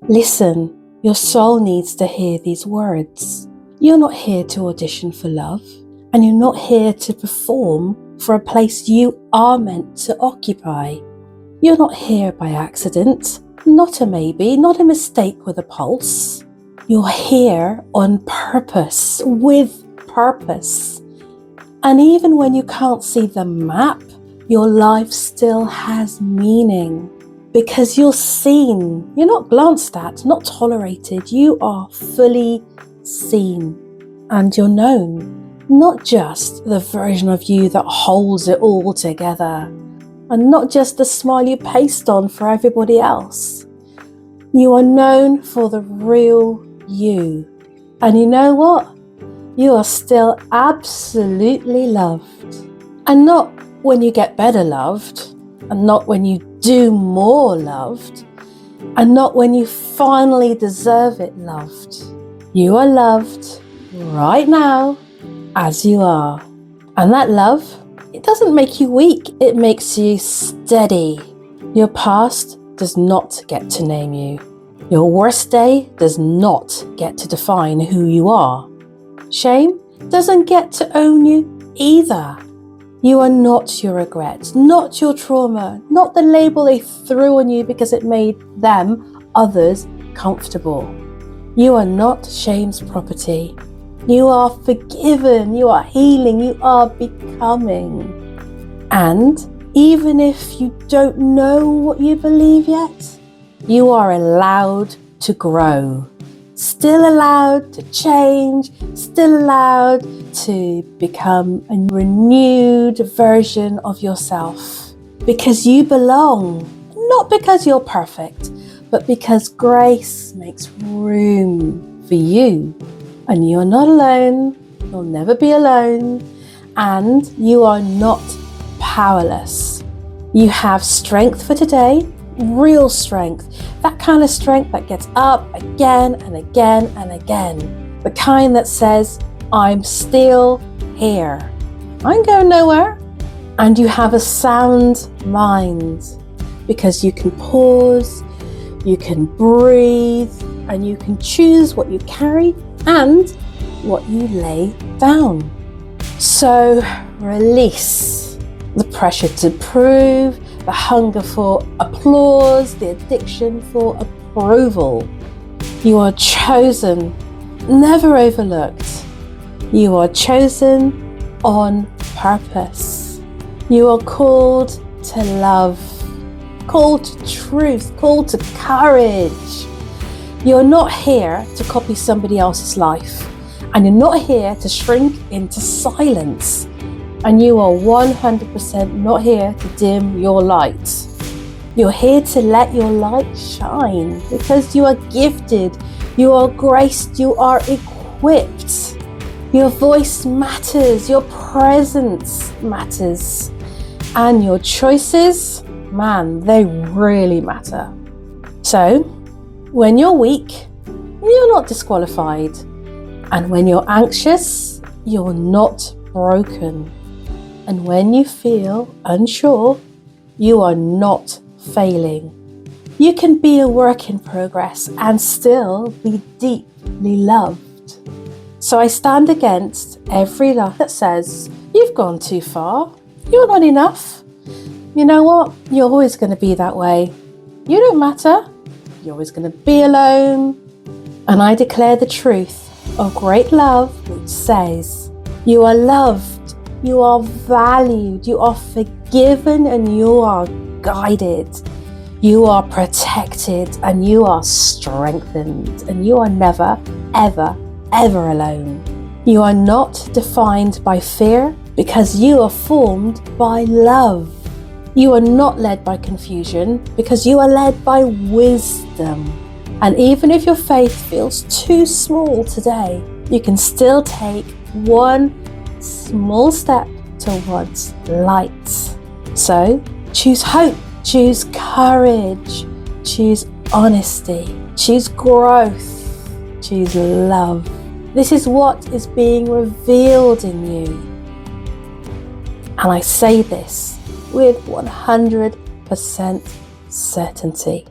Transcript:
Listen, your soul needs to hear these words. You're not here to audition for love, and you're not here to perform for a place you are meant to occupy. You're not here by accident, not a maybe, not a mistake with a pulse. You're here on purpose, with purpose. And even when you can't see the map, your life still has meaning. Because you're seen, you're not glanced at, not tolerated, you are fully seen. And you're known, not just the version of you that holds it all together, and not just the smile you paste on for everybody else. You are known for the real you. And you know what? You are still absolutely loved. And not when you get better loved, and not when you do more loved, and not when you finally deserve it loved. You are loved right now as you are. And that love, it doesn't make you weak, it makes you steady. Your past does not get to name you. Your worst day does not get to define who you are. Shame doesn't get to own you either. You are not your regrets, not your trauma, not the label they threw on you because it made them, others, comfortable. You are not shame's property. You are forgiven, you are healing, you are becoming. And even if you don't know what you believe yet, you are allowed to grow. Still allowed to change, still allowed to become a renewed version of yourself. Because you belong, not because you're perfect, but because grace makes room for you. And you're not alone, you'll never be alone, and you are not powerless. You have strength for today, real strength, that kind of strength that gets up again and again and again, the kind that says, I'm still here, I'm going nowhere. And you have a sound mind because you can pause, you can breathe, and you can choose what you carry and what you lay down. So release the pressure to prove, the hunger for applause, the addiction for approval. You are chosen, never overlooked. You are chosen on purpose. You are called to love, called to truth, called to courage. You're not here to copy somebody else's life, and you're not here to shrink into silence. And you are 100% not here to dim your light. You're here to let your light shine because you are gifted, you are graced, you are equipped. Your voice matters, your presence matters, and your choices, man, they really matter. So, when you're weak, you're not disqualified. And when you're anxious, you're not broken. And when you feel unsure, you are not failing. You can be a work in progress and still be deeply loved. So I stand against every lie that says, you've gone too far, you're not enough. You know what? You're always going to be that way. You don't matter. You're always going to be alone. And I declare the truth of great love, which says, you are loved. You are valued, you are forgiven, and you are guided. You are protected, and you are strengthened, and you are never, ever, ever alone. You are not defined by fear because you are formed by love. You are not led by confusion because you are led by wisdom. And even if your faith feels too small today, you can still take one small step towards light. So choose hope, choose courage, choose honesty, choose growth, choose love. This is what is being revealed in you. And I say this with 100% certainty.